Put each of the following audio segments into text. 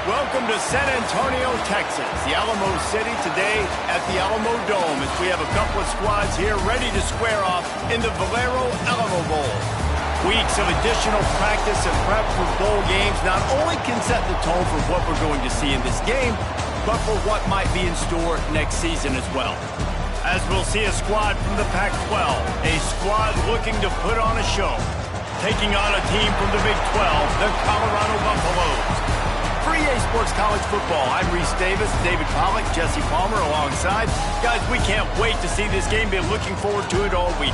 Welcome to San Antonio, Texas, the Alamo City today at the Alamo Dome as we have a couple of squads here ready to square off in the Valero Alamo Bowl. Weeks of additional practice and prep for bowl games not only can set the tone for what we're going to see in this game, but for what might be in store next season as well. As we'll see a squad from the Pac-12, a squad looking to put on a show, taking on a team from the Big 12, the Colorado Buffaloes. For EA Sports College Football, I'm Reese Davis, David Pollack, Jesse Palmer alongside. Guys, we can't wait to see this game. Been looking forward to it all week.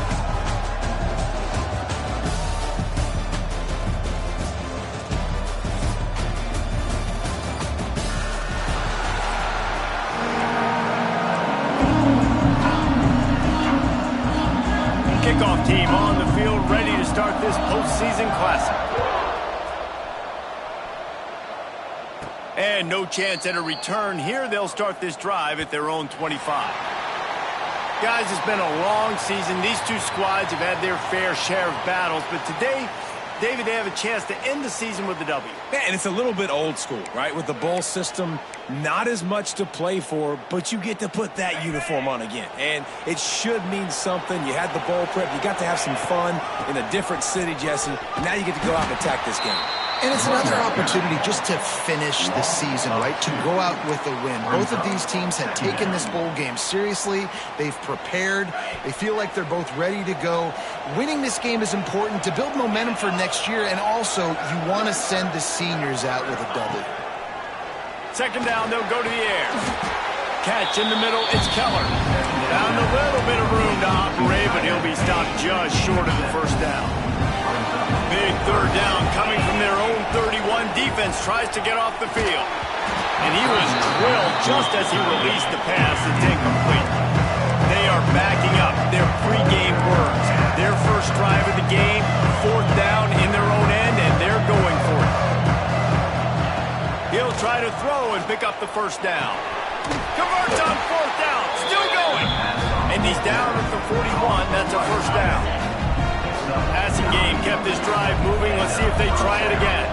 Kickoff team on the field, ready to start this postseason classic. And no chance at a return here. They'll start this drive at their own 25. Guys, it's been a long season. These two squads have had their fair share of battles, but today, David, they have a chance to end the season with a W. Yeah, and it's a little bit old school, right? With the bowl system, not as much to play for, but you get to put that uniform on again. And it should mean something. You had the bowl prep. You got to have some fun in a different city, Jesse. And now you get to go out and attack this game. And it's another opportunity just to finish the season, right? To go out with a win. Both of these teams had taken this bowl game seriously. They've prepared. They feel like they're both ready to go. Winning this game is important to build momentum for next year, and also you want to send the seniors out with a W. Second down, they'll go to the air. Catch in the middle, it's Keller. Down a little bit of room to operate, but he'll be stopped just short of the first down. Big third down coming from their own 31. Defense tries to get off the field. And he was drilled just as he released the pass. It's incomplete. They are backing up their pregame words. Their first drive of the game, fourth down in their own end, and they're going for it. He'll try to throw and pick up the first down. Converts on fourth down. Still going. And he's down at the 41. That's a first down. Passing game kept this drive moving. Let's see if they try it again.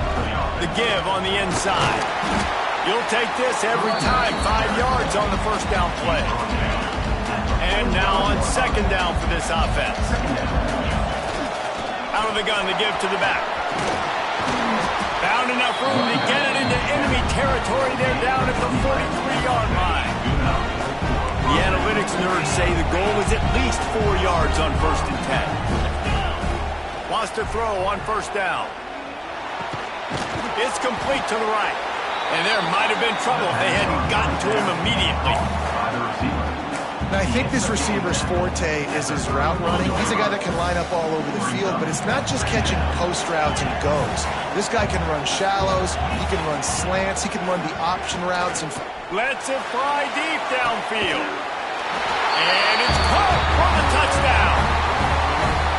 The give on the inside. You'll take this every time. 5 yards on the first down play. And now on second down for this offense. Out of the gun, the give to the back. Found enough room to get it into enemy territory. They're down at the 43-yard line. The analytics nerds say the goal is at least 4 yards on 1st and 10. Wants to throw on first down. It's complete to the right. And there might have been trouble if they hadn't gotten to him immediately. Now, I think this receiver's forte is his route running. He's a guy that can line up all over the field, but it's not just catching post routes and goes. This guy can run shallows. He can run slants. He can run the option routes. And lets it fly deep downfield. And it's caught for the touchdown.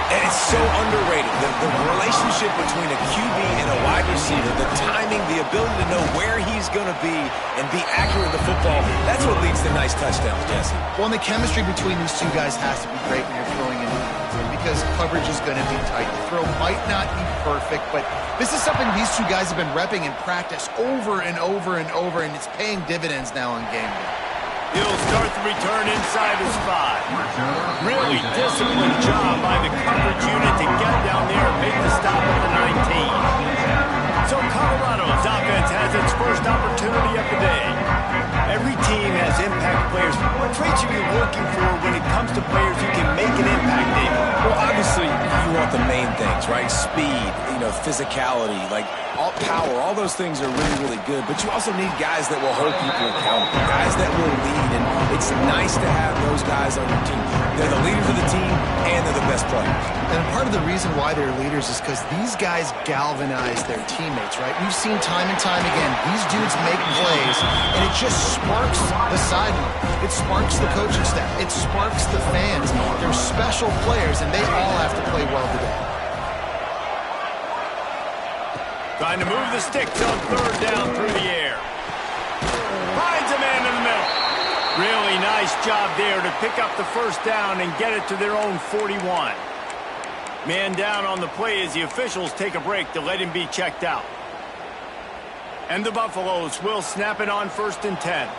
And it's so underrated. The relationship between a QB and a wide receiver, the timing, the ability to know where he's going to be and be accurate with the football, that's what leads to nice touchdowns, Jesse. Well, and the chemistry between these two guys has to be great when you're throwing in because coverage is going to be tight. The throw might not be perfect, but this is something these two guys have been repping in practice over and over and over, and it's paying dividends now on game day. He'll start the return inside his 5. Really disciplined job by the coverage unit to get down there and make the stop at the 19. So Colorado's offense has its first opportunity of the day. Every team has impact players. What traits are you looking for when it comes to players who can make an impact, David? Well, obviously, you want the main things, right? Speed, physicality, like all power, all those things are really, really good. But you also need guys that will hold people accountable, guys that will lead. And it's nice to have those guys on your team. They're the leaders of the team, and they're the best players. And part of the reason why they're leaders is because these guys galvanize their teammates, right? We've seen time and time again, these dudes make plays, and it just sparks the sideline. It sparks the coaching staff. It sparks the fans. They're special players, and they all have to play well today. Trying to move the sticks on third down through the air. Finds a man in the middle. Really nice job there to pick up the first down and get it to their own 41. Man down on the play as the officials take a break to let him be checked out. And the Buffaloes will snap it on 1st and 10.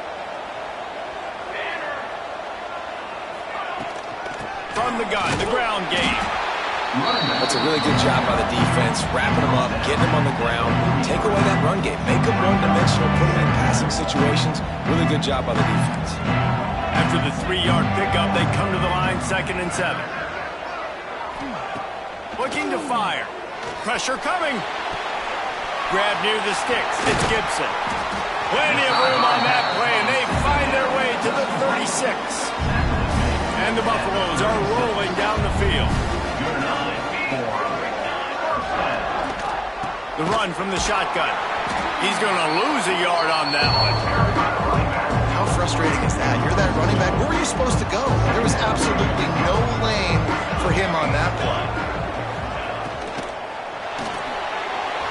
From the gun, the ground game. That's a really good job by the defense, wrapping them up, getting them on the ground. Take away that run game. Make them one-dimensional, put them in passing situations. Really good job by the defense. After the 3-yard pickup, they come to the line, 2nd and 7. Looking to fire. Pressure coming. Grab near the sticks. It's Gibson. Plenty of room on that play, and they find their way to the 36. And the Buffaloes are rolling down the field. The run from the shotgun. He's going to lose a yard on that one. How frustrating is that? You're that running back. Where were you supposed to go? There was absolutely no lane for him on that play.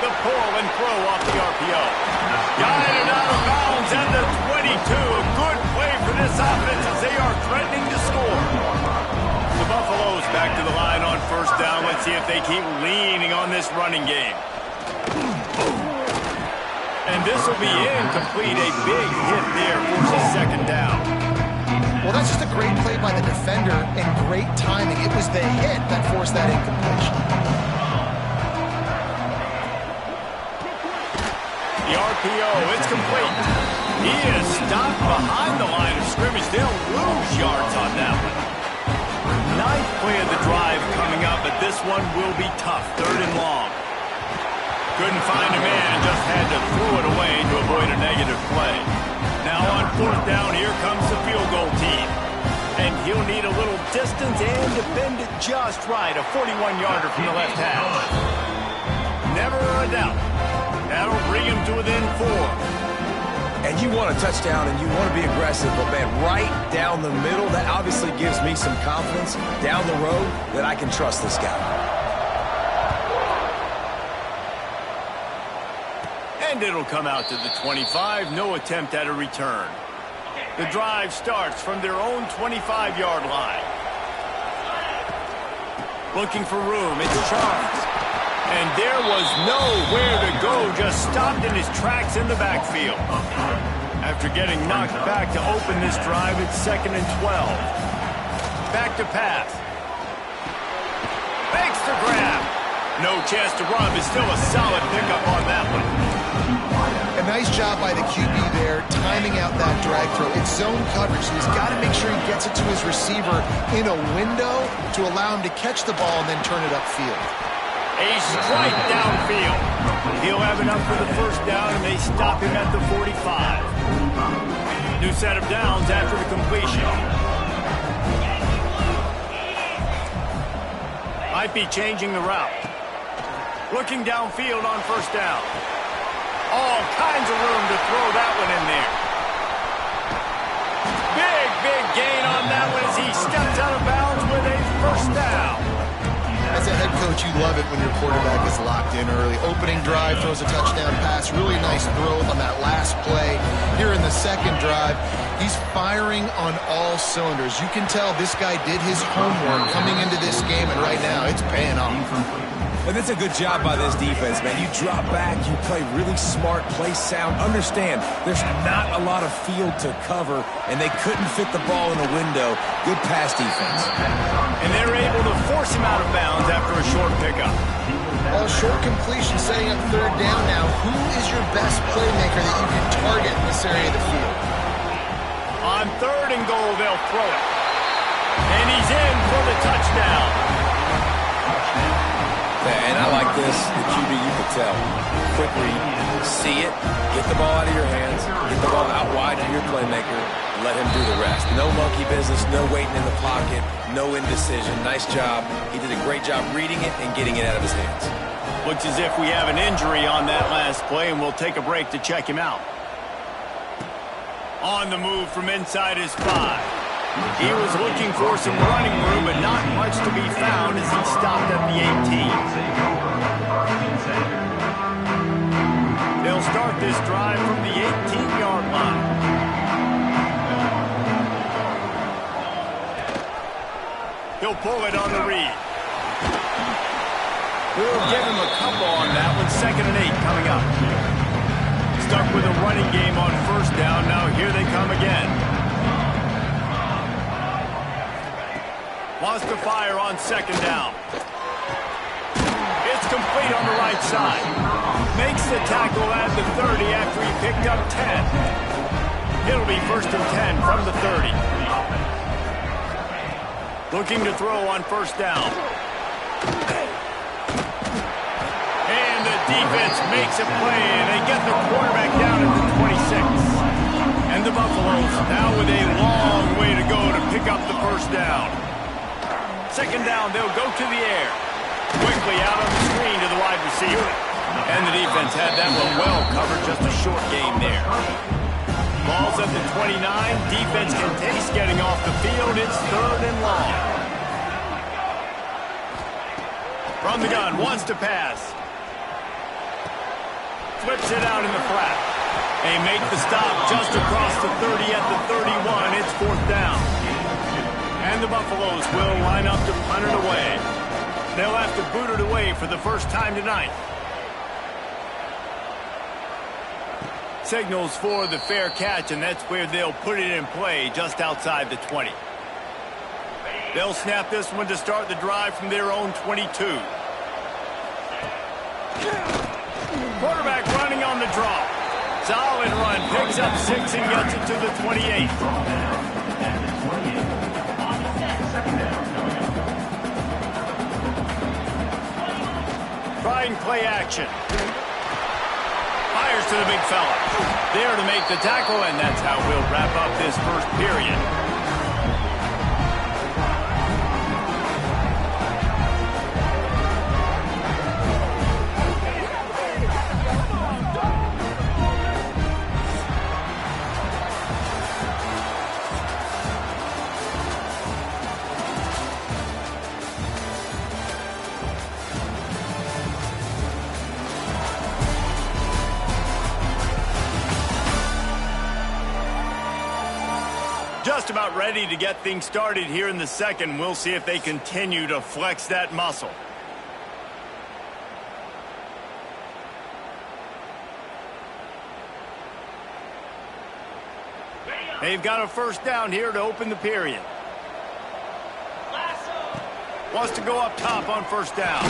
The pull and throw off the RPO. Guided out of bounds at the 22. A good play for this offense as they are threatening to score. The Buffaloes back to the line on 1st down. Let's see if they keep leaning on this running game. And this will be incomplete. A big hit there forces 2nd down. Well, that's just a great play by the defender and great timing. It was the hit that forced that incompletion. The RPO, it's complete. He is stopped behind the line of scrimmage. They'll lose yards on that one. 9th play of the drive coming up, but this one will be tough. 3rd and long. Couldn't find a man, just had to throw it away to avoid a negative play. Now on 4th down, here comes the field goal team. And he'll need a little distance and defend it just right. A 41-yarder from the left hash. Never a doubt. That'll bring him to within 4. And you want a touchdown and you want to be aggressive, but man, right down the middle, that obviously gives me some confidence down the road that I can trust this guy. And it'll come out to the 25. No attempt at a return. The drive starts from their own 25-yard line. Looking for room. It's Charles. And there was nowhere to go. Just stopped in his tracks in the backfield. After getting knocked back to open this drive, it's 2nd and 12. Back to pass. Makes the grab. No chance to run, but still a solid pickup on that one. A nice job by the QB there, timing out that drag throw. It's zone coverage, so he's got to make sure he gets it to his receiver in a window to allow him to catch the ball and then turn it upfield. A strike downfield. He'll have enough for the 1st down, and they stop him at the 45. New set of downs after the completion. Might be changing the route. Looking downfield on 1st down. All kinds of room to throw that one in there. Big gain on that one as he steps out of bounds with a 1st down. As a head coach, you love it when your quarterback is locked in early. Opening drive, throws a touchdown pass. Really nice throw on that last play. Here in the 2nd drive, he's firing on all cylinders. You can tell this guy did his homework coming into this game, and right now it's paying off. But that's a good job by this defense, man. You drop back, you play really smart, play sound. Understand, there's not a lot of field to cover, and they couldn't fit the ball in the window. Good pass defense. And they're able to force him out of bounds after a short pickup. Well, short completion setting up 3rd down now. Who is your best playmaker that you can target in this area of the field? On 3rd and goal, they'll throw it. And he's in for the touchdown. And I like this, the QB, you could tell. Quick read, see it, get the ball out of your hands, get the ball out wide to your playmaker, let him do the rest. No monkey business, no waiting in the pocket, no indecision. Nice job. He did a great job reading it and getting it out of his hands. Looks as if we have an injury on that last play, and we'll take a break to check him out. On the move from inside his 5. He was looking for some running room, but not much to be found as he stopped at the 18. They'll start this drive from the 18-yard line. He'll pull it on the read. We'll give him a couple on that one. 2nd and 8 coming up. Stuck with a running game on first down. Now here they come again. Wants to fire on second down. It's complete on the right side. Makes the tackle at the 30 after he picked up 10. It'll be 1st and 10 from the 30. Looking to throw on first down. And the defense makes a play, and they get the quarterback down at the 26. And the Buffaloes now with a long way to go to pick up the first down. Second down, they'll go to the air. Quickly out on the screen to the wide receiver. And the defense had that one well covered, just a short game there. Ball's at the 29. Defense can taste getting off the field. It's 3rd and long. From the gun, wants to pass. Flips it out in the flat. They make the stop just across the 30 at the 31. It's 4th down. And the Buffaloes will line up to punt it away. They'll have to boot it away for the first time tonight. Signals for the fair catch, and that's where they'll put it in play just outside the 20. They'll snap this one to start the drive from their own 22. Quarterback running on the draw. Solid run, picks up 6 and gets it to the 28. Trying play action. Fires to the big fella. There to make the tackle, and that's how we'll wrap up this first period. Just about ready to get things started here in the second. We'll see if they continue to flex that muscle. They've got a first down here to open the period. Wants to go up top on first down.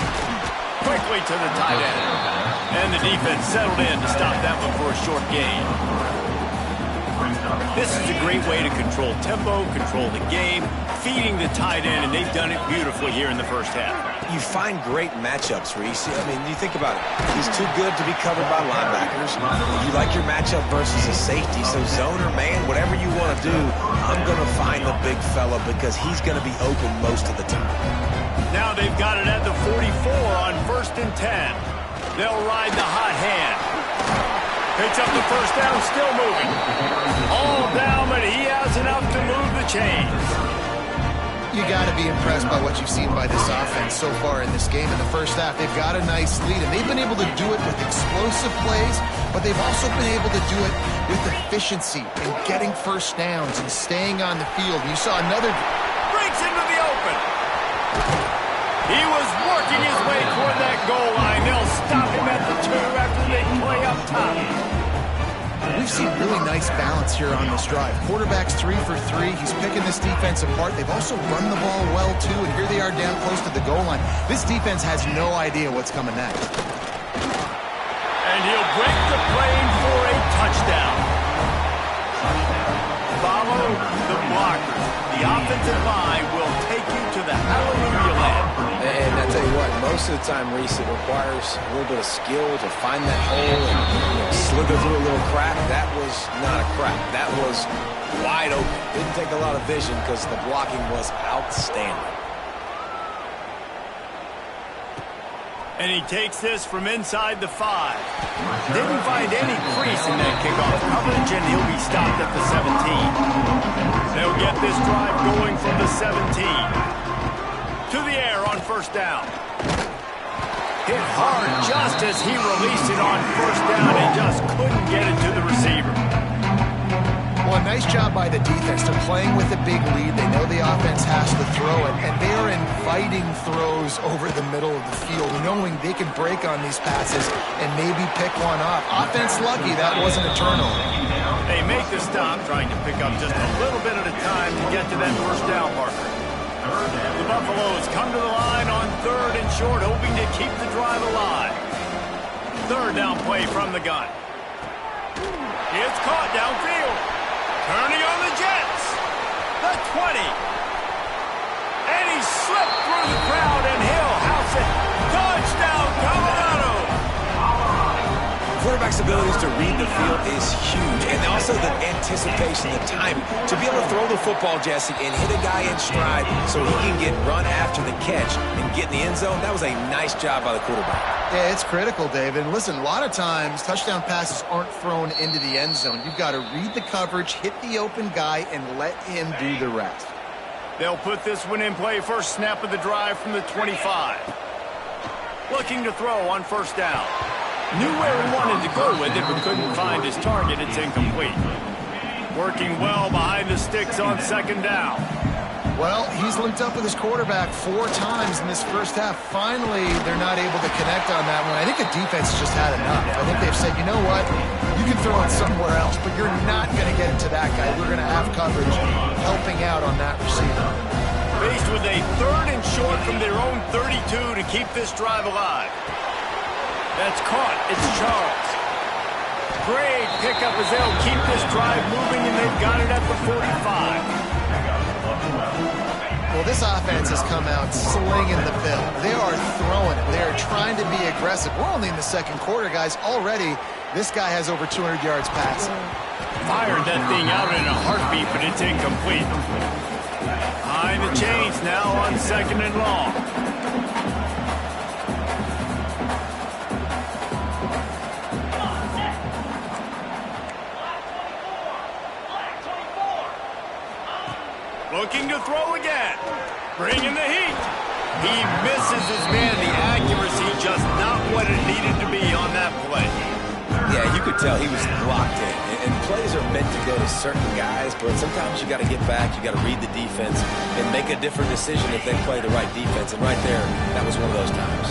Quickly to the tight end. And the defense settled in to stop that one for a short gain. This is a great way to control tempo, control the game, feeding the tight end, and they've done it beautifully here in the first half. You find great matchups, Reese. I mean, you think about it. He's too good to be covered by linebackers. You like your matchup versus a safety, so zone or man, whatever you want to do, I'm going to find the big fella because he's going to be open most of the time. Now they've got it at the 44 on 1st and 10. They'll ride the hot hand. Picks up the first down, still moving. All down, but he has enough to move the chains. You got to be impressed by what you've seen by this offense so far in this game. In the first half, they've got a nice lead, and they've been able to do it with explosive plays, but they've also been able to do it with efficiency and getting first downs and staying on the field. You saw another... Breaks into the open. He was working his way toward that goal line. They'll stop him at the 2 after they play up top. We've seen really nice balance here on this drive. Quarterback's 3 for 3. He's picking this defense apart. They've also run the ball well, too, and here they are down close to the goal line. This defense has no idea what's coming next. And he'll break the plane for a touchdown. Follow the blockers. The offensive line will take you to the hallelujah land. And I tell you what, most of the time, Reese, it requires a little bit of skill to find that hole and slither through a little crack. That was not a crack. That was wide open. Didn't take a lot of vision because the blocking was outstanding. And he takes this from inside the 5. Didn't find any crease in that kickoff coverage, and he'll be stopped at the 17. They'll get this drive going from the 17. To the air on first down. Hit hard just as he released it on first down and just couldn't get it to the receiver. Well, a nice job by the defense. They're playing with a big lead. They know the offense has to throw it, and they are inviting throws over the middle of the field, knowing they can break on these passes and maybe pick one off. Offense lucky that wasn't a turnover. They make the stop, trying to pick up just a little bit at a time to get to that first down marker. The Buffaloes come to the line on 3rd and short, hoping to keep the drive alive. 3rd down play from the gun. It's caught downfield. Turning on the Jets. The 20. And he slipped through the crowd, and he'll house it. Touchdown, Colorado. Quarterback's abilities to read the field is huge, and also the anticipation, the timing. To be able to throw the football, Jesse, and hit a guy in stride so he can get run after the catch and get in the end zone, that was a nice job by the quarterback. Yeah, it's critical, David. And listen, a lot of times touchdown passes aren't thrown into the end zone. You've got to read the coverage, hit the open guy, and let him do the rest. They'll put this one in play. First snap of the drive from the 25. Looking to throw on 1st down. Knew where he wanted to go with it, but couldn't find his target. It's incomplete. Working well behind the sticks on 2nd down. Well, he's linked up with his quarterback 4 times in this first half. Finally, they're not able to connect on that one. I think the defense just had enough. I think they've said, you know what, you can throw it somewhere else, but you're not going to get it to that guy. We're going to have coverage helping out on that receiver. Faced with a 3rd and short from their own 32 to keep this drive alive. That's caught. It's Charles. Great pickup as they'll keep this drive moving, and they've got it at the 45. Well, this offense has come out slinging the bill. They are throwing it. They are trying to be aggressive. We're only in the 2nd quarter, guys. Already, this guy has over 200 yards passing. Fired that thing out in a heartbeat, but it's incomplete. Behind the chains now on 2nd and long. Looking to throw again. Bringing the heat. He misses his man. The accuracy just not what it needed to be on that play. Yeah, you could tell he was locked in. And plays are meant to go to certain guys, but sometimes you got to get back, you got to read the defense, and make a different decision if they play the right defense. And right there, that was one of those times.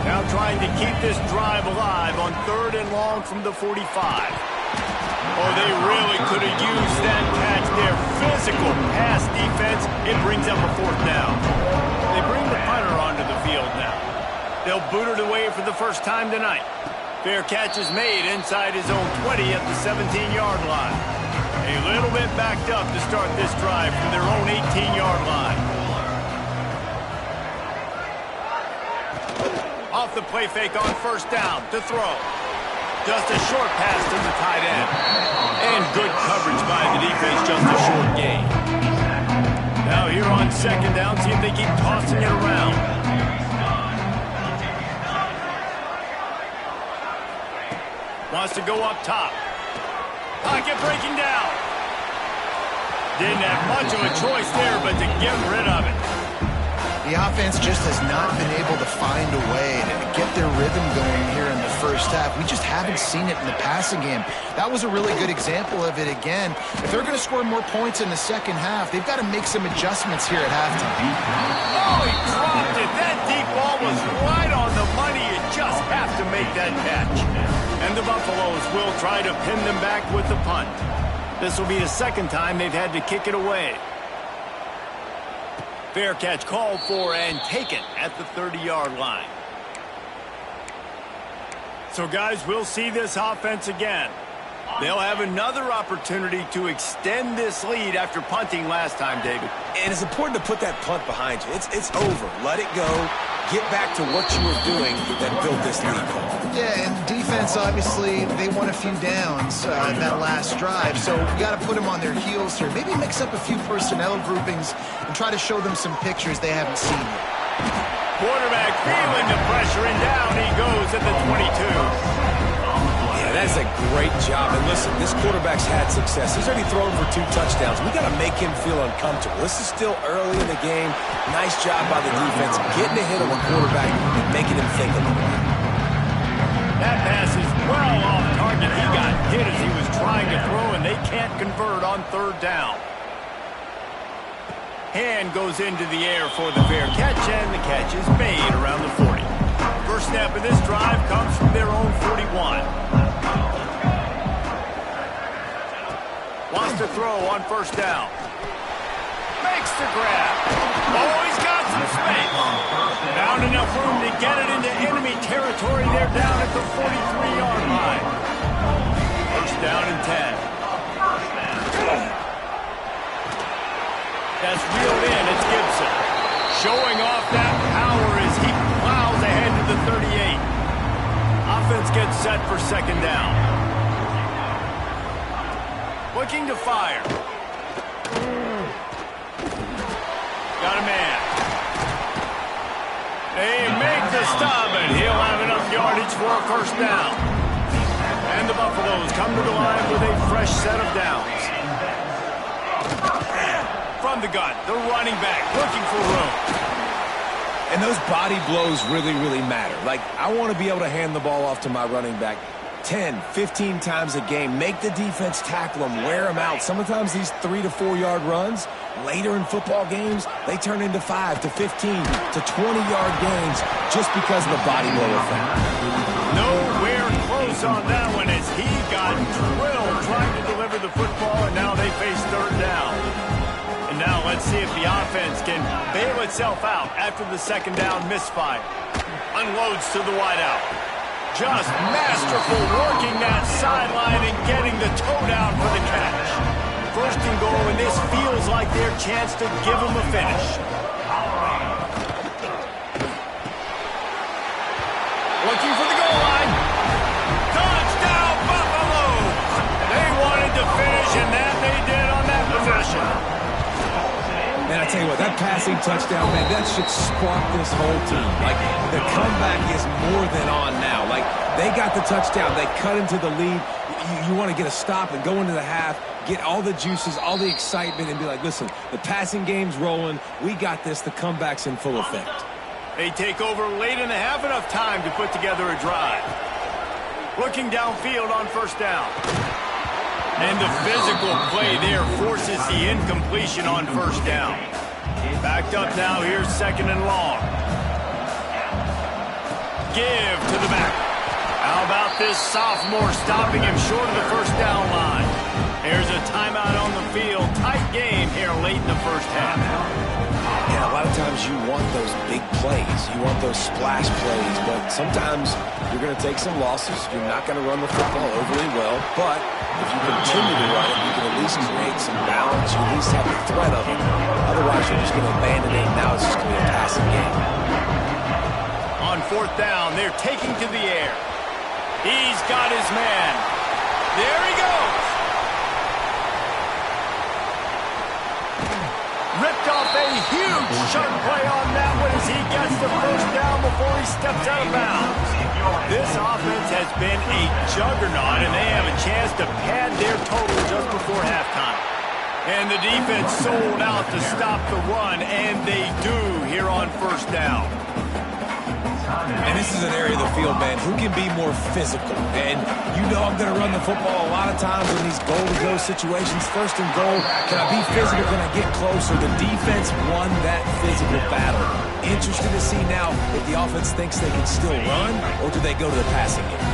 Now trying to keep this drive alive on 3rd and long from the 45. Oh, they really could have used that catch there. Physical pass defense. It brings up a 4th down. They bring the punter onto the field now. They'll boot it away for the first time tonight. Fair catch is made inside his own 20 at the 17-yard line. A little bit backed up to start this drive from their own 18-yard line. Off the play fake on 1st down to throw. Just a short pass to the tight end. And good coverage by the defense, just a short gain. Now here on 2nd down, see if they keep tossing it around. Wants to go up top. Pocket breaking down. Didn't have much of a choice there, but to get rid of it. The offense just has not been able to find a way to get their rhythm going here in the first half. We just haven't seen it in the passing game. That was a really good example of it again. If they're going to score more points in the second half, they've got to make some adjustments here at halftime. Oh, he dropped it. That deep ball was right on the money. You just have to make that catch. And the Buffaloes will try to pin them back with the punt. This will be the 2nd time they've had to kick it away. Fair catch called for and taken at the 30-yard line. So, guys, we'll see this offense again. They'll have another opportunity to extend this lead after punting last time, David. And it's important to put that punt behind you. It's over. Let it go. Get back to what you were doing that built this lead. Yeah, and defense, obviously, they won a few downs that last drive, so we got to put them on their heels here. Maybe mix up a few personnel groupings and try to show them some pictures they haven't seen yet. Quarterback feeling the pressure, and down he goes at the 22. Yeah, that's a great job. And listen, this quarterback's had success. He's already thrown for 2 touchdowns. We got to make him feel uncomfortable. This is still early in the game. Nice job by the defense, getting a hit on the quarterback and making him think a little bit. That pass is well off target. He got hit as he was trying to throw, and they can't convert on third down. Hand goes into the air for the fair catch, and the catch is made around the 40. First snap of this drive comes from their own 41. Wants to throw on first down. Makes the grab. Oh, he's got some space. Found enough room to get it into enemy territory. They're down at the 43-yard line. First down and 10. That's reeled in. It's Gibson. Showing off that power as he plows ahead to the 38. Offense gets set for second down. Looking to fire. Got a man. They make the stop, and he'll have enough yardage for a first down. And the Buffaloes come to the line with a fresh set of downs. From the gun, the running back looking for room. And those body blows really, really matter. Like, I want to be able to hand the ball off to my running back 10, 15 times a game. Make the defense tackle them, wear them out. Sometimes these 3 to 4 yard runs, later in football games, they turn into 5 to 15 to 20-yard gains just because of the body blow effect. Nowhere close on that one as he got drilled trying to deliver the football, and now they face third down. And now let's see if the offense can bail itself out after the second down misfire. Unloads to the wideout. Just masterful working that sideline and getting the toe down for the catch. First and goal, and this feels like their chance to give them a finish. Looking for the goal line. Touchdown, Buffalo! They wanted to finish, and that they did on that possession. Man, I tell you what, that passing touchdown, man, that should spark this whole team. Like, the comeback is more than on now. Like, they got the touchdown. They cut into the lead. You want to get a stop and go into the half, get all the juices, all the excitement, and be like, listen, the passing game's rolling. We got this. The comeback's in full effect. They take over late in the half, enough time to put together a drive. Looking downfield on first down. And the physical play there forces the incompletion on first down. Backed up now, here's second and long. Give to the back. How about this sophomore stopping him short of the first down line? There's a timeout on the field. Tight game here late in the first half. Yeah, a lot of times you want those big plays. You want those splash plays, but sometimes you're going to take some losses. You're not going to run the football overly well, but if you continue to run it, you can at least create some balance. You at least have the threat of it. Otherwise, you're just going to abandon it, and now it's just going to be a passing game. On fourth down, they're taking to the air. He's got his man. There he goes. Ripped off a huge chunk play on that one as he gets the first down before he steps out of bounds. This offense has been a juggernaut, and they have a chance to pad their total just before halftime. And the defense sold out to stop the run, and they do here on first down. And this is an area of the field, man, who can be more physical. And you know I'm going to run the football a lot of times in these goal-to-go situations. First and goal, can I be physical? Can I get closer? The defense won that physical battle. Interested to see now if the offense thinks they can still run, or do they go to the passing game?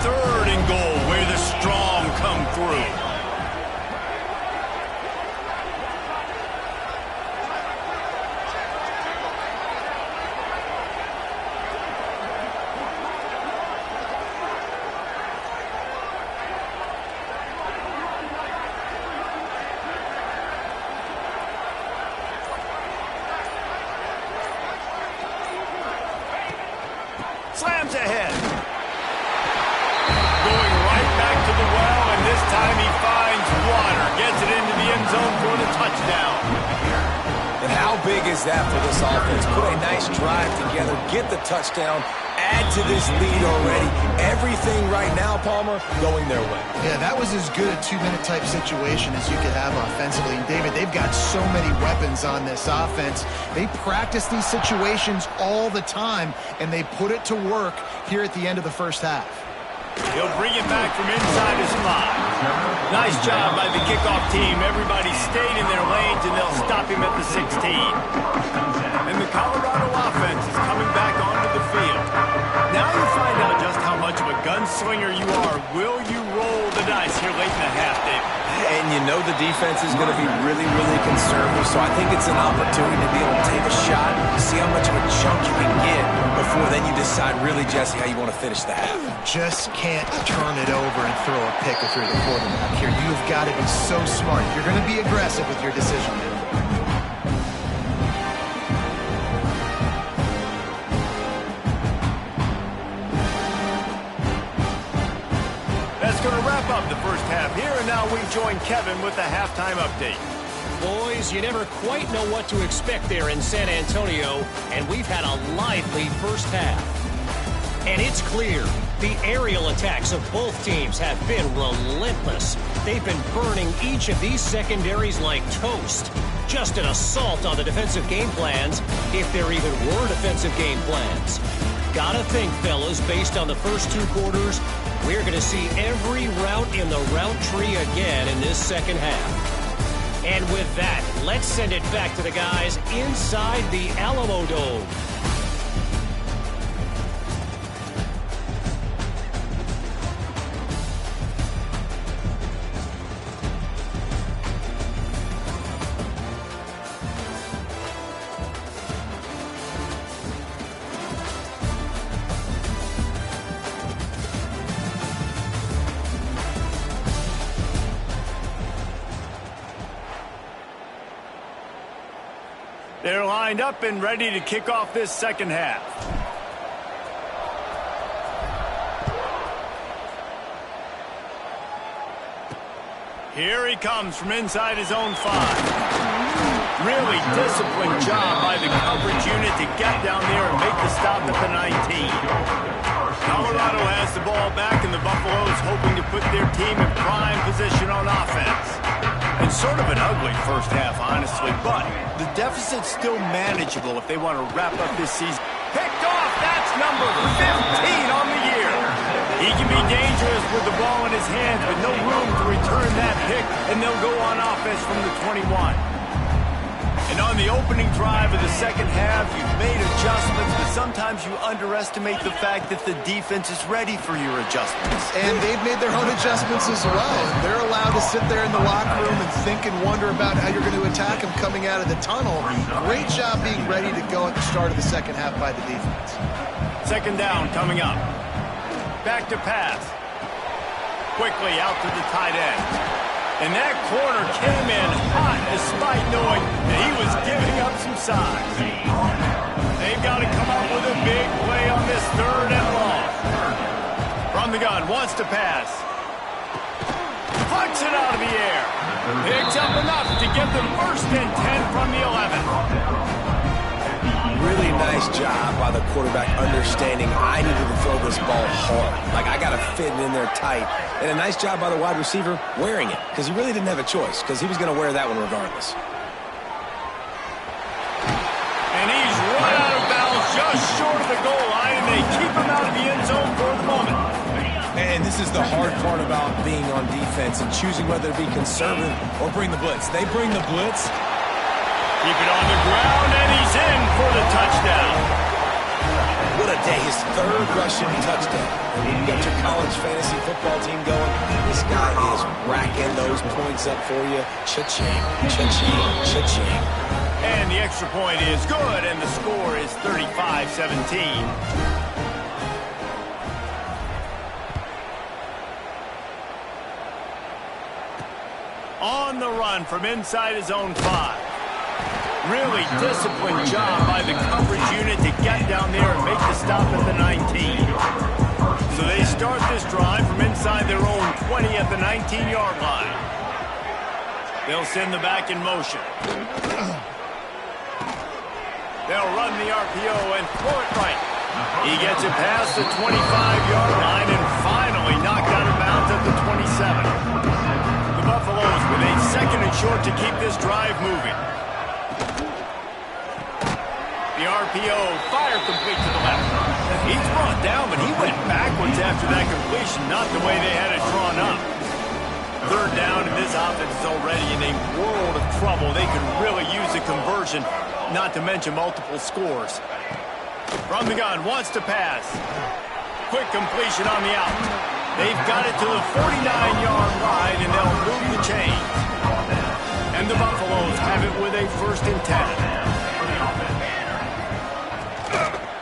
Third and goal, where the strong come through. Slams ahead. Going right back to the well, and this time he finds water. Gets it into the end zone for the touchdown. And how big is that for this offense? Put a nice drive together, get the touchdown, add to this lead already. Everything right now, Palmer, going their way. Yeah, that was as good a two-minute type situation as you could have offensively. And David, they've got so many weapons on this offense. They practice these situations all the time, and they put it to work here at the end of the first half. He'll bring it back from inside his 5. Nice job by the kickoff team. Everybody stayed in their lanes, and they'll stop him at the 16. And the Colorado offense is coming back onto the field. Now you find out just how much of a gunslinger you are. Will you roll the dice here late in the half, Dave? And you know the defense is going to be really, really conservative, so I think it's an opportunity to be able to take a shot, see how much of a chunk you can get before then you decide really, Jesse, how you want to finish the half. Just can't turn it over and throw a pick if you're the quarterback here. You've got to be so smart. You're going to be aggressive with your decision making. Going to wrap up the first half here, and now we join Kevin with the halftime update. Boys, you never quite know what to expect there in San Antonio, and we've had a lively first half. And it's clear the aerial attacks of both teams have been relentless. They've been burning each of these secondaries like toast. Just an assault on the defensive game plans, if there even were defensive game plans. Gotta think, fellas, based on the first two quarters, we're going to see every route in the route tree again in this second half. And with that, let's send it back to the guys inside the Alamo Dome. They're lined up and ready to kick off this second half. Here he comes from inside his own 5. Really disciplined job by the coverage unit to get down there and make the stop at the 19. Colorado has the ball back, and the Buffaloes hoping to put their team in prime position on offense. It's sort of an ugly first half, honestly, but the deficit's still manageable if they want to wrap up this season. Picked off, that's number 15 on the year. He can be dangerous with the ball in his hands, but no room to return that pick, and they'll go on offense from the 21. And on the opening drive of the second half, you've made adjustments, but sometimes you underestimate the fact that the defense is ready for your adjustments. And they've made their own adjustments as well. They're allowed to sit there in the locker room and think and wonder about how you're going to attack them coming out of the tunnel. Great job being ready to go at the start of the second half by the defense. Second down coming up. Back to pass. Quickly out to the tight end. And that corner came in hot despite knowing that he was giving up some size. They've got to come up with a big play on this third and long. From the gun, wants to pass. Puts it out of the air. Picks up enough to get them first and 10 from the 11. Really nice job by the quarterback understanding I needed to throw this ball hard. Like, I got to fit it in there tight. And a nice job by the wide receiver wearing it, because he really didn't have a choice, because he was going to wear that one regardless. And he's run out of bounds just short of the goal line, and they keep him out of the end zone for the moment. And this is the hard part about being on defense and choosing whether to be conservative or bring the blitz. They bring the blitz. Keep it on the ground, and he's in for the touchdown. What a day. His third rushing touchdown. You got your college fantasy football team going. This guy is racking those points up for you. Cha-ching, cha-ching, cha-ching. And the extra point is good, and the score is 35-17. On the run from inside his own 5. Really disciplined job by the coverage unit to get down there and make the stop at the 19. So they start this drive from inside their own 20 at the 19-yard line. They'll send the back in motion. They'll run the RPO and throw it right. He gets it past the 25-yard line and finally knocked out of bounds at the 27. The Buffaloes with a second and short to keep this drive moving. The RPO fired complete to the left. He's brought down, but he went backwards after that completion, not the way they had it drawn up. Third down, and this offense is already in a world of trouble. They could really use a conversion, not to mention multiple scores. From the gun, wants to pass. Quick completion on the out. They've got it to the 49-yard line, and they'll move the chains. And the Buffaloes have it with a 1st and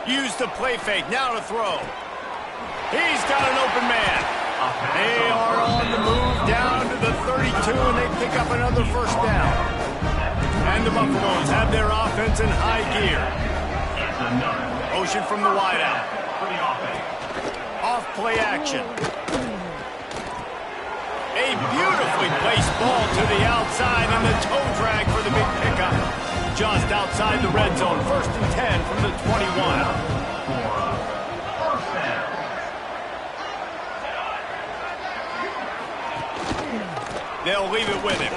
10. Use the play fake, now to throw. He's got an open man. They are on the move down to the 32, and they pick up another 1st down. And the Buffaloes have their offense in high gear. Motion from the wideout. Off play action. A beautifully placed ball to the outside, and the toe drag for the big pickup. Just outside the red zone. 1st and 10 from the 21. They'll leave it with him.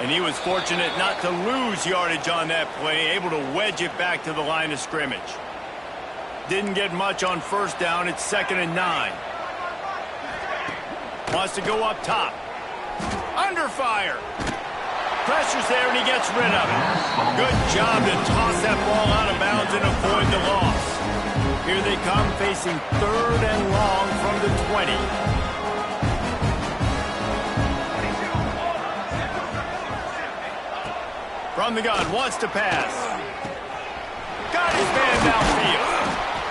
And he was fortunate not to lose yardage on that play, able to wedge it back to the line of scrimmage. Didn't get much on 1st down. It's 2nd and 9. Wants to go up top. Under fire. Pressure's there, and he gets rid of it. Good job to toss that ball out of bounds and avoid the loss. Here they come, facing 3rd and long from the 20. From the gun, wants to pass. Got his man downfield.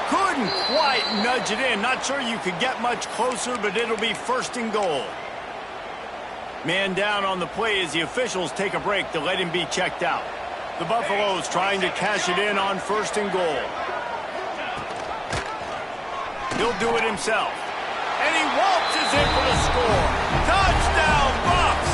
Couldn't quite nudge it in. Not sure you could get much closer, but it'll be 1st and goal. Man down on the play as the officials take a break to let him be checked out. The Buffaloes trying to cash it in on 1st and goal. He'll do it himself. And he waltzes in for the score. Touchdown, Bucs!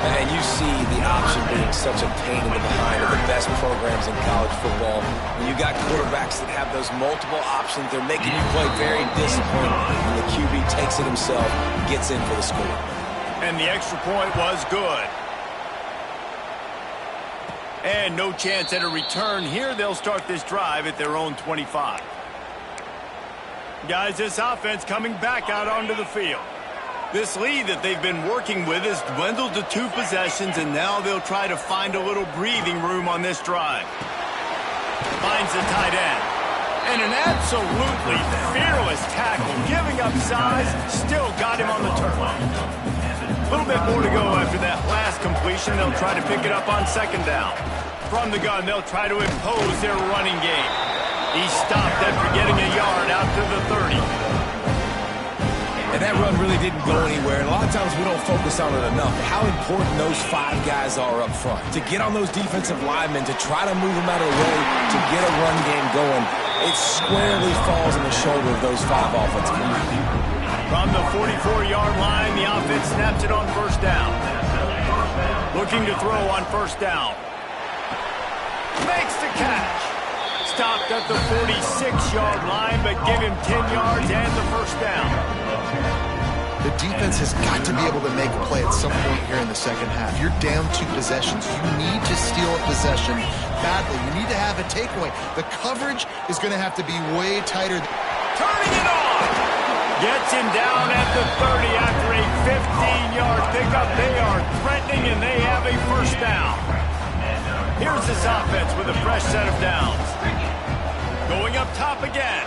And you see the option being such a pain in the behind of the best programs in college football. When you got quarterbacks that have those multiple options, they're making you play very disciplined, and the QB takes it himself, gets in for the score. And the extra point was good. And no chance at a return here. They'll start this drive at their own 25. Guys, this offense coming back out onto the field. This lead that they've been working with has dwindled to 2 possessions, and now they'll try to find a little breathing room on this drive. Finds the tight end. And an absolutely fearless tackle, giving up size, still got him on the turf. A little bit more to go after that last completion. They'll try to pick it up on 2nd down. From the gun, they'll try to impose their running game. He stopped after getting a yard out to the 30. And that run really didn't go anywhere. And a lot of times we don't focus on it enough. How important those 5 guys are up front. To get on those defensive linemen, to try to move them out of the way, to get a run game going, it squarely falls on the shoulder of those 5 offensive linemen. From the 44-yard line, the offense snaps it on 1st down. Looking to throw on 1st down. Makes the catch. Stopped at the 46-yard line, but give him 10 yards and the 1st down. The defense has got to be able to make a play at some point here in the 2nd half. You're down 2 possessions. You need to steal a possession badly. You need to have a takeaway. The coverage is going to have to be way tighter. Turning it on. Gets him down at the 30 after a 15-yard pickup. They are threatening, and they have a 1st down. Here's this offense with a fresh set of downs. Going up top again.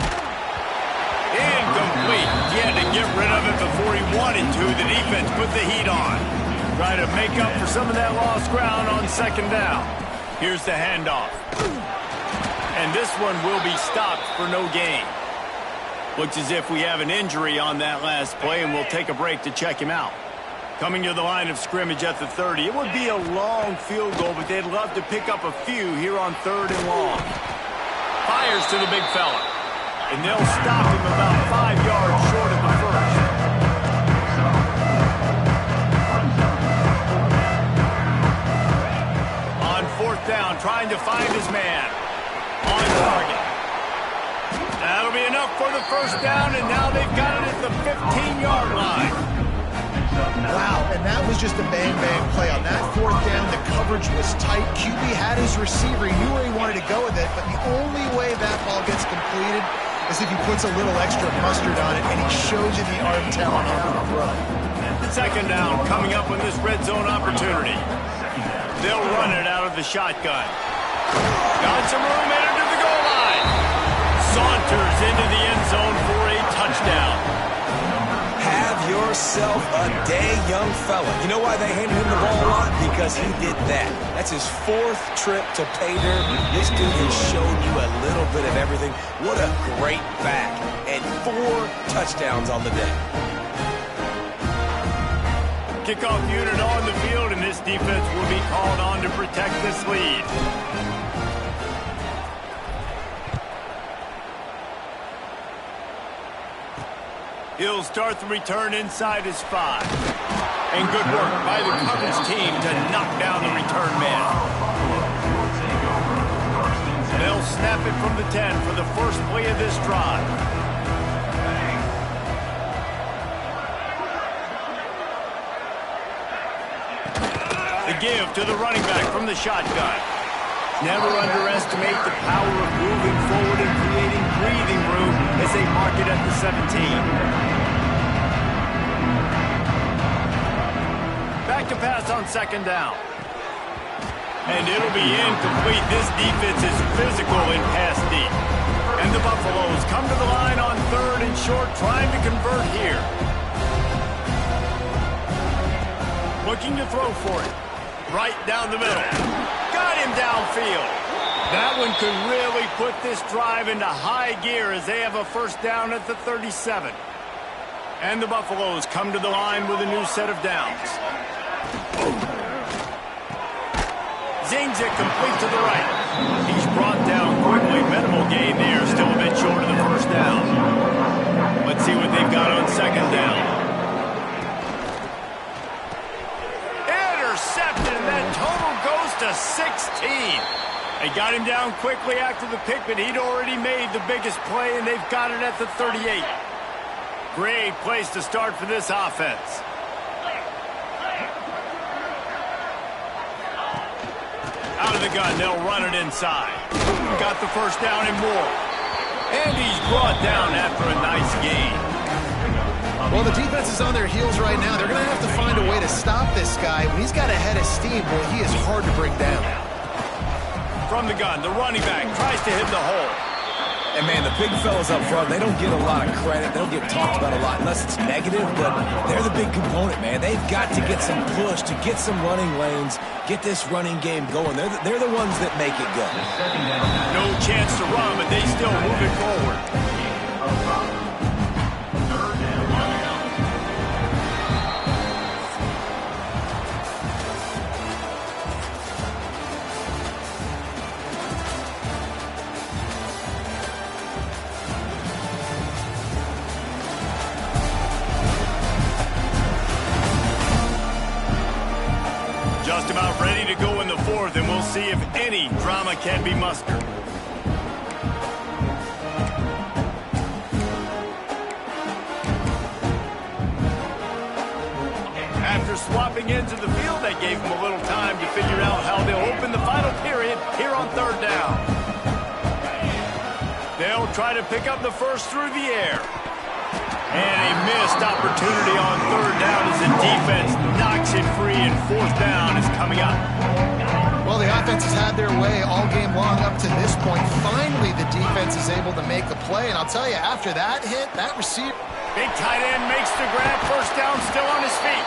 Incomplete. He had to get rid of it before he wanted to. The defense put the heat on. Try to make up for some of that lost ground on 2nd down. Here's the handoff. And this one will be stopped for no gain. Looks as if we have an injury on that last play, and we'll take a break to check him out. Coming to the line of scrimmage at the 30. It would be a long field goal, but they'd love to pick up a few here on 3rd and long. Fires to the big fella. And they'll stop him about 5 yards short of the 1st. On 4th down, trying to find his man. On target. That'll be enough for the 1st down, and now they've got it at the 15-yard line. Wow, and that was just a bang-bang play. On that 4th down, the coverage was tight. QB had his receiver. He knew where he wanted to go with it, but the only way that ball gets completed as if he puts a little extra mustard on it, and he shows you the arm talent on the throw. Second down coming up on this red zone opportunity. They'll run it out of the shotgun. Got some room headed to the goal line. Saunters into the end zone for a touchdown. Have yourself a day, young fella. You know why they handed him the ball a lot? Because he did that. That's his 4th trip to pay dirt. This dude has shown you a little bit of everything. What a great back. And 4 touchdowns on the day. Kickoff unit on the field, and this defense will be called on to protect this lead. He'll start the return inside his 5. And good work by the coverage team to knock down the return man. They'll snap it from the 10 for the first play of this drive. The give to the running back from the shotgun. Never underestimate the power of moving forward and creating breathing room as they mark it at the 17. Back to pass on second down. And it'll be incomplete. This defense is physical in pass deep. And the Buffaloes come to the line on 3rd and short, trying to convert here. Looking to throw for it. Right down the middle. Got him downfield. That one could really put this drive into high gear as they have a first down at the 37. And the Buffaloes come to the line with a new set of downs. Zings it complete to the right. He's brought down quickly. Minimal gain there. Still a bit short of the first down. Let's see what they've got on second down. Intercepted, and that total goes to 16. They got him down quickly after the pick, but he'd already made the biggest play, and they've got it at the 38. Great place to start for this offense. Out of the gun, they'll run it inside. Got the first down and more. And he's brought down after a nice gain. Well, the defense is on their heels right now. They're going to have to find a way to stop this guy. When he's got a head of steam, boy, he is hard to bring down. From the gun, the running back tries to hit the hole. And, man, the big fellas up front, they don't get a lot of credit. They don't get talked about a lot unless it's negative, but they're the big component, man. They've got to get some push, to get some running lanes, get this running game going. They're the ones that make it go. No chance to run, but they still move it forward. Just about ready to go in the 4th, and we'll see if any drama can be mustered. After swapping into the field, that gave them a little time to figure out how they'll open the final period here on 3rd down. They'll try to pick up the first through the air. And a missed opportunity on 3rd down as the defense knocks it free, and 4th down is coming up. Well, the offense has had their way all game long up to this point. Finally, the defense is able to make a play, and I'll tell you, after that hit, that receiver... Big tight end makes the grab, first down, still on his feet.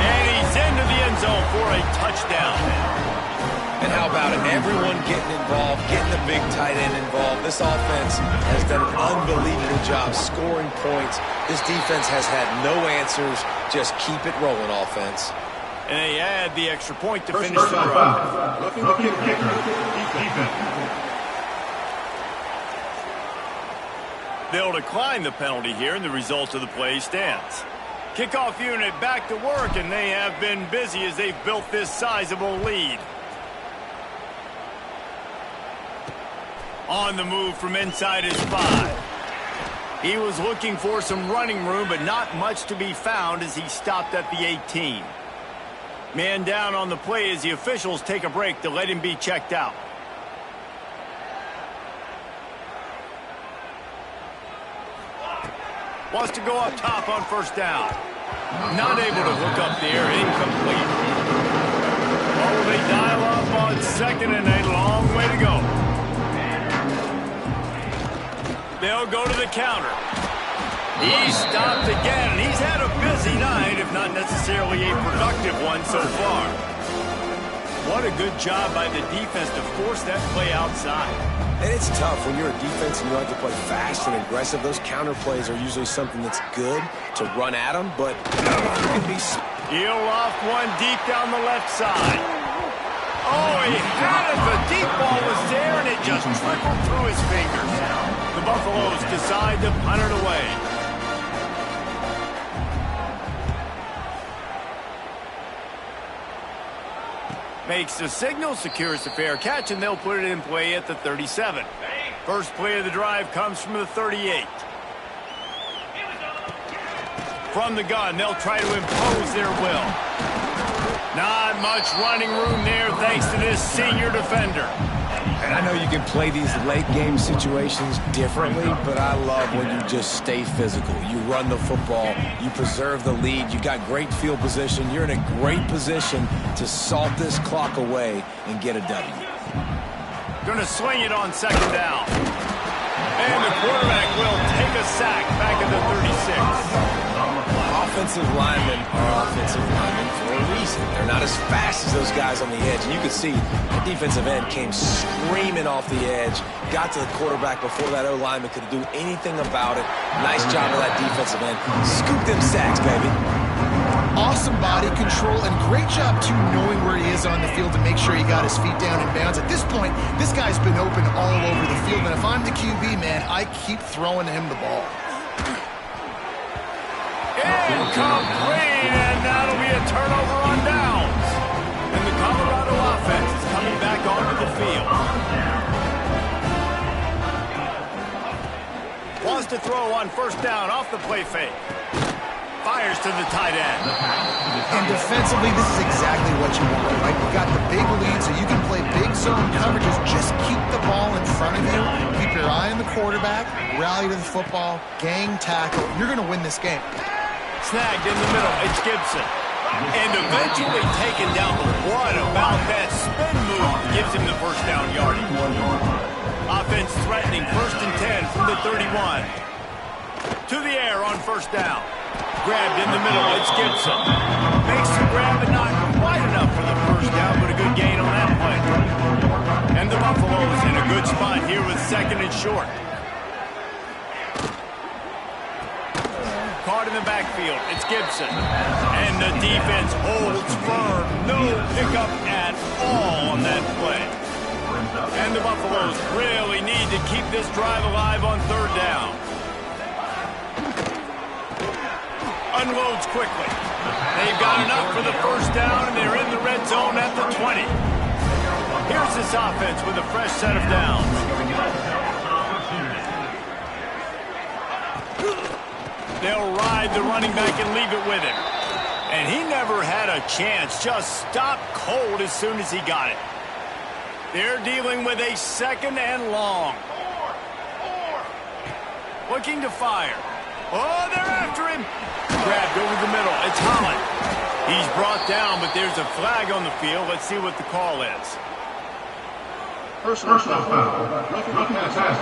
And he's into the end zone for a touchdown. And how about it? Everyone getting involved, getting the big tight end involved. This offense has done an unbelievable job scoring points. This defense has had no answers. Just keep it rolling, offense. And they add the extra point to finish the drive. Looking kicker, defense. They'll decline the penalty here, and the result of the play stands. Kickoff unit back to work, and they have been busy as they've built this sizable lead. On the move from inside his 5. He was looking for some running room, but not much to be found as he stopped at the 18. Man down on the play as the officials take a break to let him be checked out. Wants to go up top on first down. Not able to hook up there. Incomplete. Oh, they dial up on second and a long way to go. They'll go to the counter. He's stopped again, and he's had a busy night, if not necessarily a productive one so far. What a good job by the defense to force that play outside. And it's tough when you're a defense and you like to play fast and aggressive. Those counter plays are usually something that's good to run at them, but you can be... He'll loft one deep down the left side. Oh, he had it. The deep ball was there, and it just trickled through his fingers. The Buffaloes decide to punt it away. Makes the signal, secures the fair catch, and they'll put it in play at the 37. First play of the drive comes from the 38. From the gun, they'll try to impose their will. Not much running room there thanks to this senior defender. And I know you can play these late game situations differently, but I love when you just stay physical. You run the football, you preserve the lead, you got great field position, you're in a great position to salt this clock away and get a W. Gonna swing it on second down. And the quarterback will take a sack back at the 36. Offensive linemen are offensive linemen for a reason. They're not as fast as those guys on the edge. And you can see the defensive end came screaming off the edge, got to the quarterback before that O-lineman could do anything about it. Nice job of that defensive end. Scoop them sacks, baby. Awesome body control and great job, too, knowing where he is on the field to make sure he got his feet down in bounds. At this point, this guy's been open all over the field. And if I'm the QB, man, I keep throwing him the ball. Incomplete, and that'll be a turnover on downs. And the Colorado offense is coming back onto the field. Wants to throw on first down off the play fake. Fires to the tight end. And defensively, this is exactly what you want, right? You got the big lead, so you can play big zone coverages. Just keep the ball in front of you. Keep your eye on the quarterback. Rally to the football. Gang tackle. You're going to win this game. Snagged in the middle, it's Gibson. And eventually taken down. What about that spin move gives him the first down yardage. Offense threatening, 1st and 10 from the 31. To the air on first down. Grabbed in the middle, it's Gibson. Makes the grab, but not quite enough for the first down, but a good gain on that play. And the Buffaloes in a good spot here with 2nd and short. Caught in the backfield, it's Gibson. And the defense holds firm. No pickup at all on that play. And the Buffaloes really need to keep this drive alive on 3rd down. Unloads quickly. They've got enough for the first down, and they're in the red zone at the 20. Here's this offense with a fresh set of downs. They'll ride the running back and leave it with him. And he never had a chance. Just stopped cold as soon as he got it. They're dealing with a 2nd and long. Looking to fire. Oh, they're after him. Grabbed over the middle. It's Harmon. He's brought down, but there's a flag on the field. Let's see what the call is. Personal foul. Roughing the task.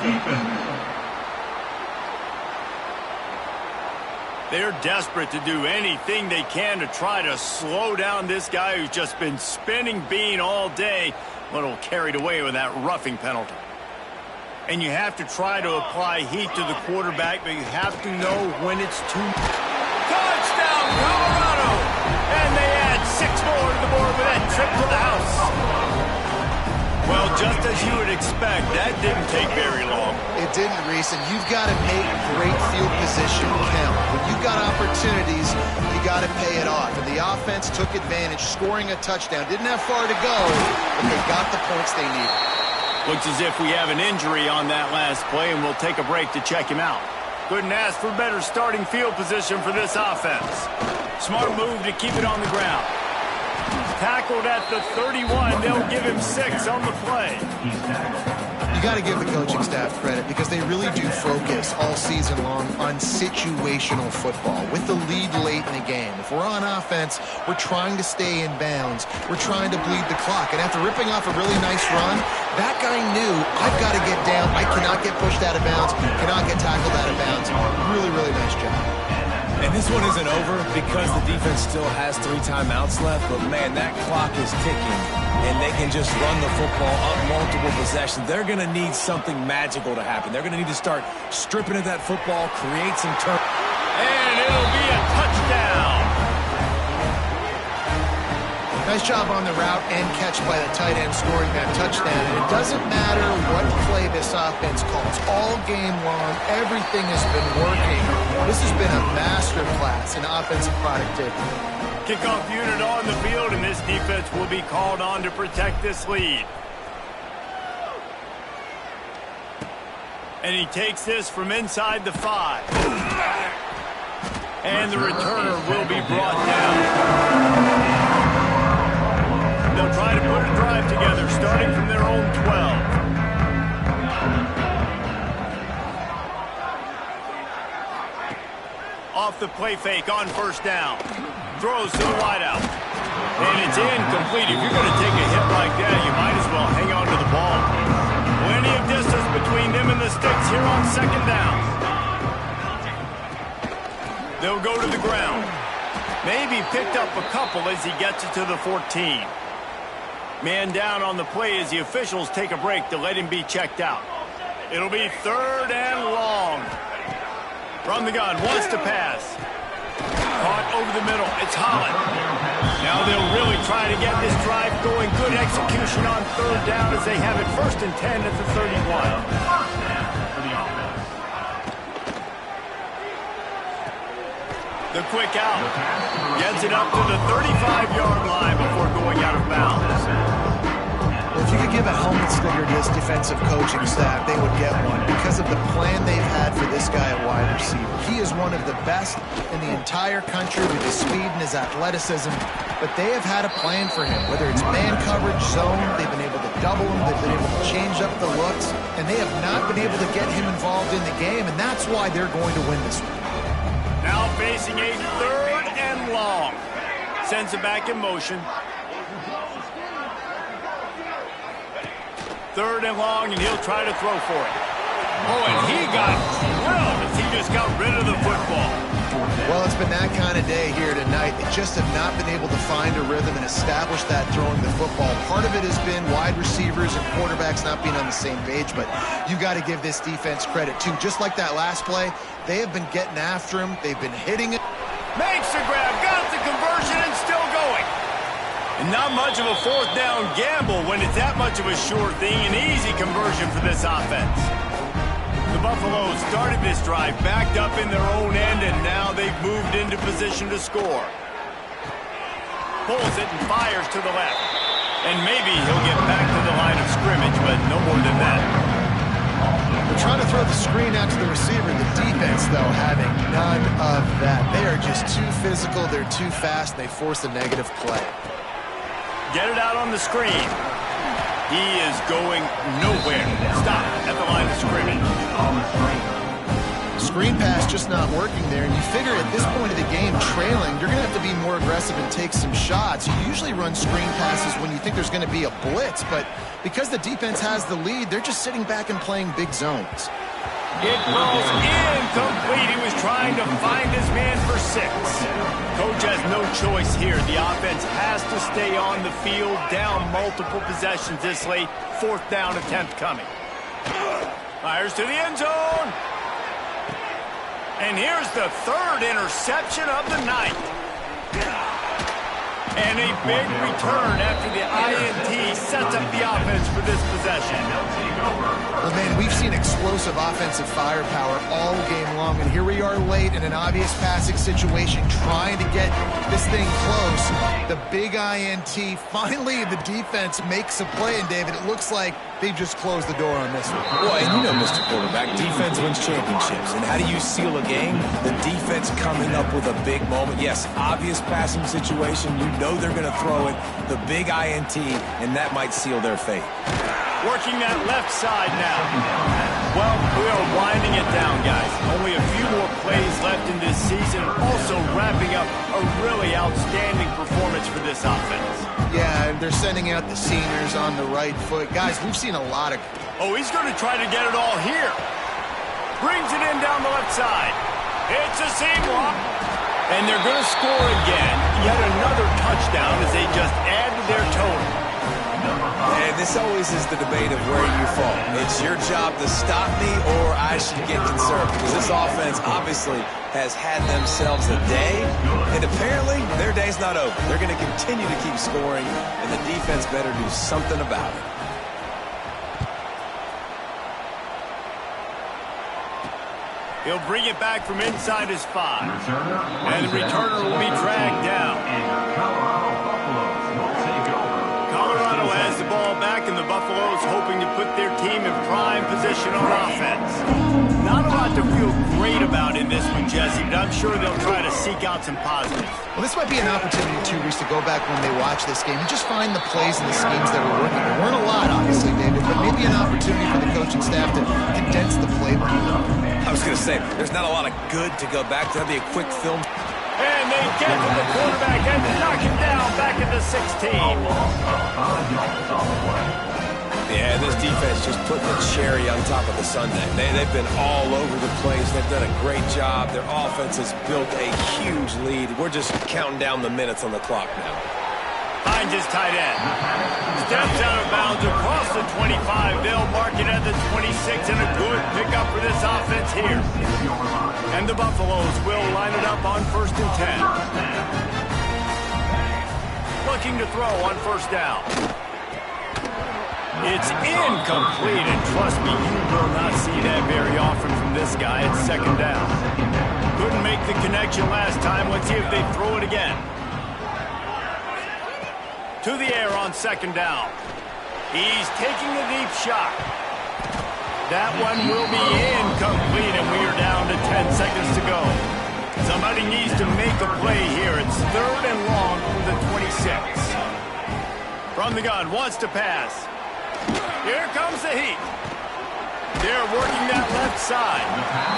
Defense. They're desperate to do anything they can to try to slow down this guy who's just been spinning bean all day. A little carried away with that roughing penalty. And you have to try to apply heat to the quarterback, but you have to know when it's too... Touchdown, Colorado! And they add 6 more to the board with that trip to the house. Well, just as you would expect, that didn't take very long. It didn't, Reese, and you've got to make great field position count. When you've got opportunities, you got to pay it off. And the offense took advantage, scoring a touchdown. Didn't have far to go, but they got the points they needed. Looks as if we have an injury on that last play, and we'll take a break to check him out. Couldn't ask for better starting field position for this offense. Smart move to keep it on the ground. Tackled at the 31. They'll give him 6 on the play. You got to give the coaching staff credit because they really do focus all season long on situational football with the lead late in the game. If we're on offense, we're trying to stay in bounds. We're trying to bleed the clock. And after ripping off a really nice run, that guy knew, I've got to get down. I cannot get pushed out of bounds, cannot get tackled out of bounds. Really, really nice job. And this one isn't over because the defense still has 3 timeouts left, but man, that clock is ticking, and they can just run the football up multiple possessions. They're going to need something magical to happen. They're going to need to start stripping at that football, create some turn. And it'll be a touchdown. Nice job on the route and catch by the tight end scoring that touchdown. And it doesn't matter what play this offense calls. All game long, everything has been working. This has been a masterclass in offensive productivity. Kickoff unit on the field, and this defense will be called on to protect this lead. And he takes this from inside the 5. And the returner will be brought down. They'll try to put a drive together, starting from their own 12. Off the play fake on first down. Throws to the wideout. And it's incomplete. If you're going to take a hit like that, you might as well hang on to the ball. Plenty of distance between them and the sticks here on second down. They'll go to the ground. Maybe picked up a couple as he gets it to the 14. Man down on the play as the officials take a break to let him be checked out. It'll be 3rd and long. From the gun, wants to pass. Caught over the middle. It's Holland. Now they'll really try to get this drive going. Good execution on 3rd down as they have it 1st and 10 at the 31. The quick out. Gets it up to the 35-yard line before going out of bounds. Well, if you could give a helmet sticker to this defensive coaching staff, they would get one because of the plan they've had for this guy at wide receiver. He is one of the best in the entire country with his speed and his athleticism, but they have had a plan for him. Whether it's man coverage, zone, they've been able to double him, they've been able to change up the looks, and they have not been able to get him involved in the game, and that's why they're going to win this one. Now facing a 3rd and long. Sends it back in motion. 3rd and long, and he'll try to throw for it. Oh, and he got drilled as he just got rid of the football. Well, it's been that kind of day here tonight. They just have not been able to find a rhythm and establish that throwing the football. Part of it has been wide receivers and quarterbacks not being on the same page, but you got to give this defense credit, too. Just like that last play, they have been getting after him. They've been hitting it. Makes the grab, got the conversion, and still going. And not much of a 4th down gamble when it's that much of a sure thing. An easy conversion for this offense. The Buffaloes started this drive backed up in their own end, and now they've moved into position to score. Pulls it and fires to the left. And maybe he'll get back to the line of scrimmage, but no more than that. They're trying to throw the screen out to the receiver. The defense, though, having none of that. They are just too physical. They're too fast. They force a negative play. Get it out on the screen. He is going nowhere. Stop at the line of scrimmage. Screen pass just not working there, and you figure at this point of the game, trailing, you're going to have to be more aggressive and take some shots. You usually run screen passes when you think there's going to be a blitz, but because the defense has the lead, they're just sitting back and playing big zones. It falls incomplete. He was trying to find his man for 6. Coach has no choice here. The offense has to stay on the field, down multiple possessions this late. 4th down attempt coming. Fires to the end zone. And here's the 3rd interception of the night. And a big return after the INT sets up the offense for this possession. Well, man, we've seen explosive offensive firepower all game long, and here we are late in an obvious passing situation trying to get this thing close. The big INT, finally the defense makes a play, and David, it looks like they've just closed the door on this one. Well, and you know, Mr. Quarterback, defense wins championships. And how do you seal a game? The defense coming up with a big moment. Yes, obvious passing situation, you know they're going to throw it, the big INT, and that might seal their fate. Working that left side now. Well, we are winding it down, guys. Only a few more plays left in this season. Also wrapping up a really outstanding performance for this offense. Yeah, and they're sending out the seniors on the right foot. Guys, we've seen a lot of... Oh, he's going to try to get it all here. Brings it in down the left side. It's a seam lock. And they're going to score again. Yet another touchdown as they just add to their total. And this always is the debate of where you fall. It's your job to stop me or I should get concerned, because this offense obviously has had themselves a day, and apparently their day's not over. They're going to continue to keep scoring, and the defense better do something about it. He'll bring it back from inside his 5. And the returner will be dragged down. Colorado has the ball back, and the Buffaloes hoping to put their team in prime position on offense. Not a lot to feel great about in this one, Jesse, but I'm sure they'll try to seek out some positives. Well, this might be an opportunity, too, Reese, to go back when they watch this game and just find the plays and the schemes that were working. There weren't a lot, obviously, David, but maybe an opportunity for the coaching staff to condense the playbook. I was going to say, there's not a lot of good to go back to. That'd be a quick film. And they get to the quarterback and knock him down back at the 16. Yeah, this defense just putting the cherry on top of the sundae. They've been all over the place. They've done a great job. Their offense has built a huge lead. We're just counting down the minutes on the clock now. Finds his tight end. Steps out of bounds across the 25. They'll mark it at the 26, and a good pickup for this offense here. And the Buffaloes will line it up on 1st and 10. Looking to throw on 1st down. It's incomplete, and trust me, you will not see that very often from this guy. It's 2nd down. Couldn't make the connection last time. Let's see if they throw it again. To the air on 2nd down. He's taking a deep shot. That one will be incomplete, and we are down to 10 seconds to go. Somebody needs to make a play here. It's 3rd and long from the 26. From the gun, wants to pass. Here comes the heat. They're working that left side.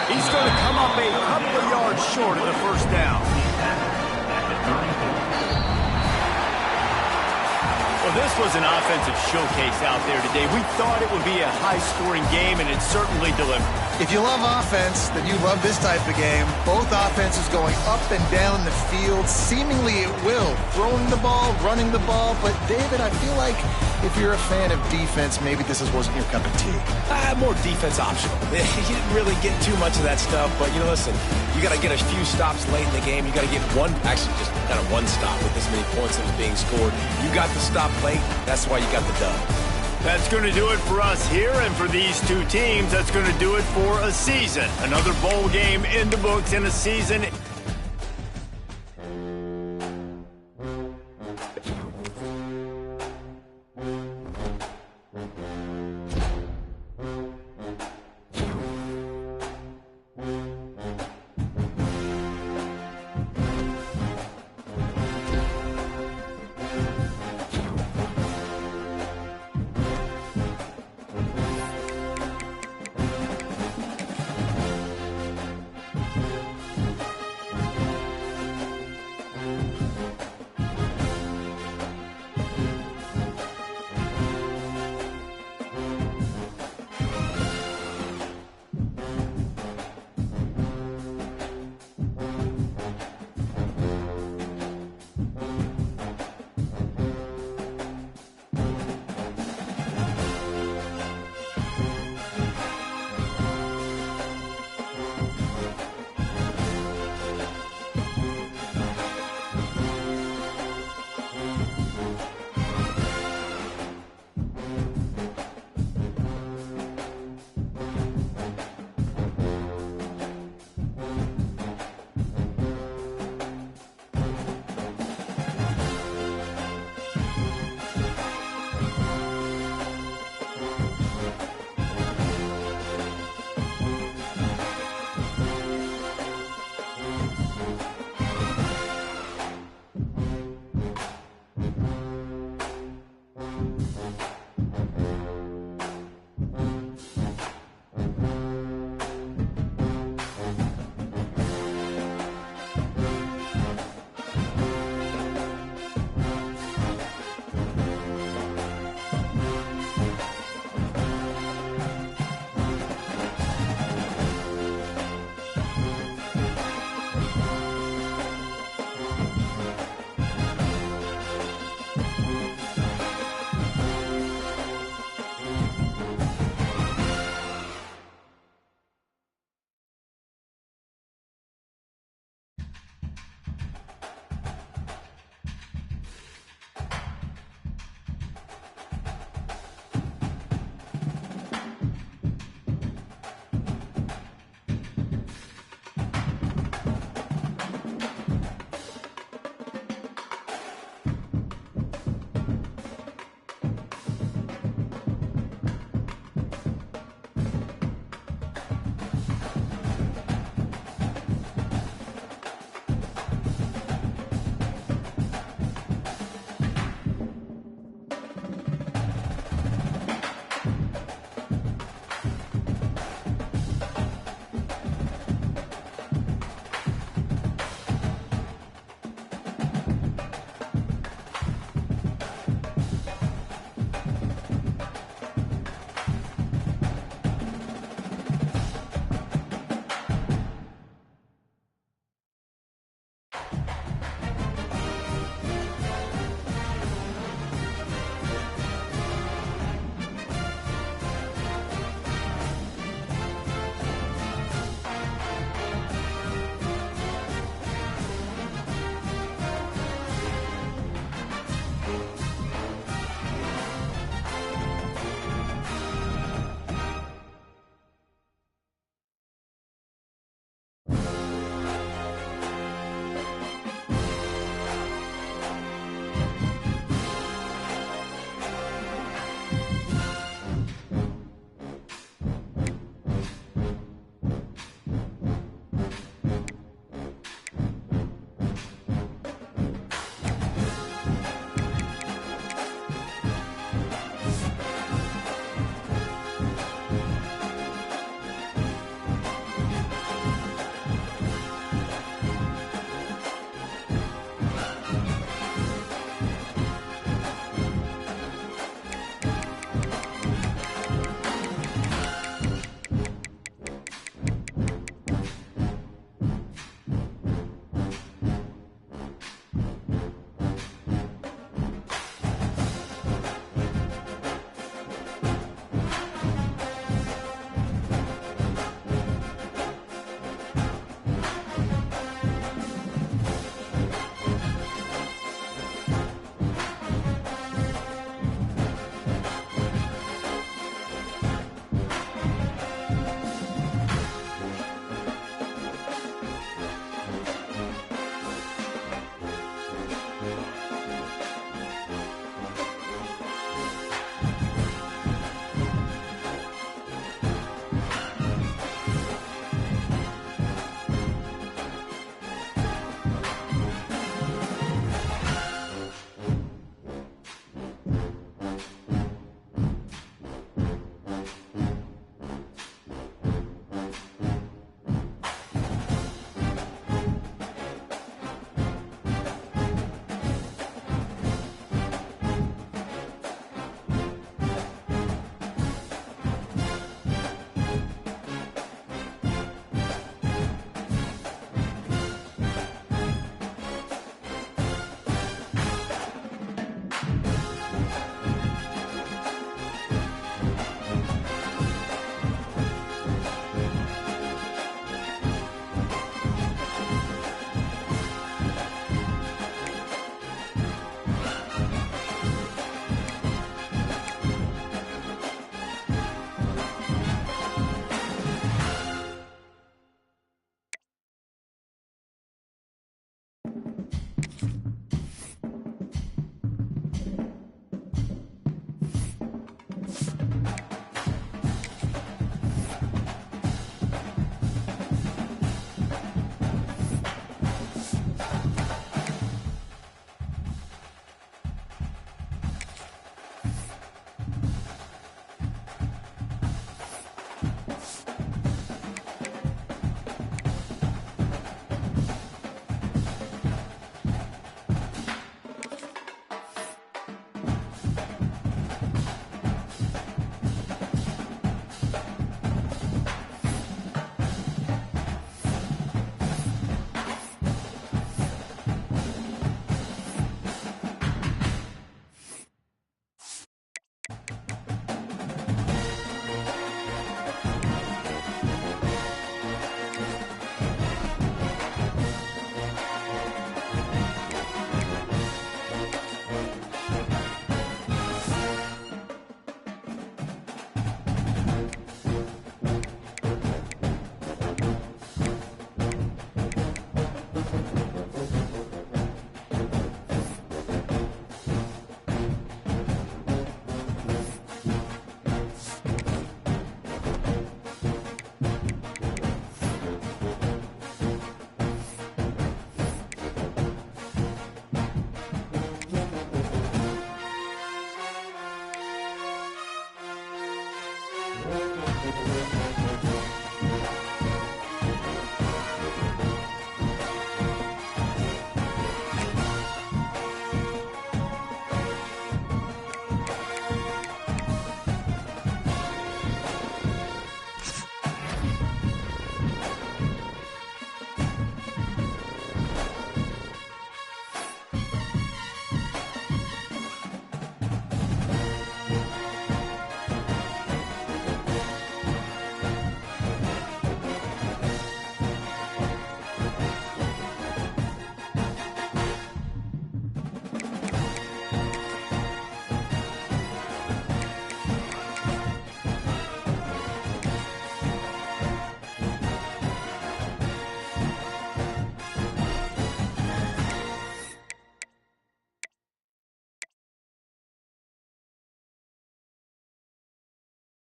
He's going to come up a couple of yards short of the 1st down. Well, this was an offensive showcase out there today. We thought it would be a high-scoring game, and it certainly delivered. If you love offense, then you love this type of game. Both offenses going up and down the field, seemingly at will. Throwing the ball, running the ball. But, David, I feel like if you're a fan of defense, maybe this wasn't your cup of tea. More defense optional. You didn't really get too much of that stuff, but, listen, you got to get a few stops late in the game. You got to get just kind of one stop with this many points that was being scored. You got the stop late. That's why you got the dub. That's going to do it for us here, and for these two teams, that's going to do it for a season. Another bowl game in the books in a season.